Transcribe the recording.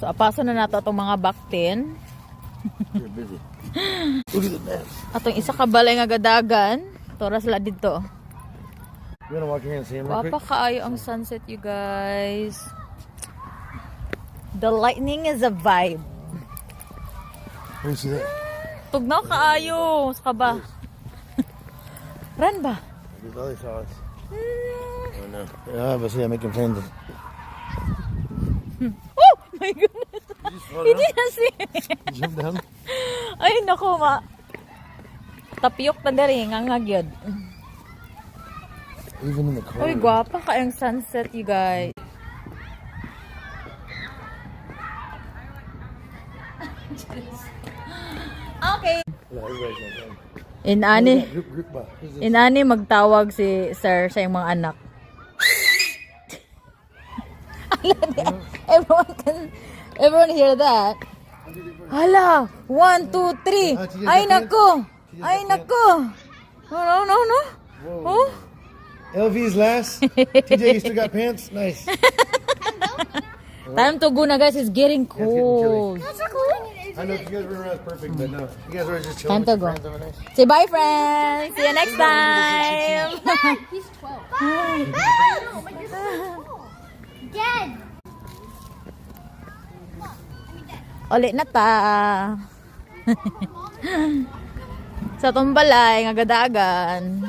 So, apaso na nato itong mga baktin. You're busy. Look at the dance. Atong isa ka balay nga gadagan. Toras la dito. You wanna walk here and see him real quick? Wapa kaayo ang sunset, you guys. The lightning is a vibe. Where you see that? Tugnaw kaayo. Saka ba? Ran ba? These other saws. Oh no. Yeah, but see, I'm making friends. Oh my goodness. You just fall Hindi down? na si. Jump down? Ay, naku ma. Tapiyok na dari. Ngangag yun. Even in the car. Uy, gwapa kayong sunset, you guys. Okay. Yeah, everybody's gonna come. Inani. Group ba? Who's this? Inani magtawag si sir sa iyong mga anak. everyone hear that? Hala, 1, 2, 3. Ay nako. Ay nako. No, no, no. Oh. LV's last. TJ, you still got pants? Nice. Time to go na guys, it's getting cold. I know if you guys were around, it's perfect, but no. You guys were just Time chilling to with go. your friends over there. Say bye friends. See you next time. He's 12. No, but you're so small. Dead. Ulit na ta. Sa tumbalay nga gadagan.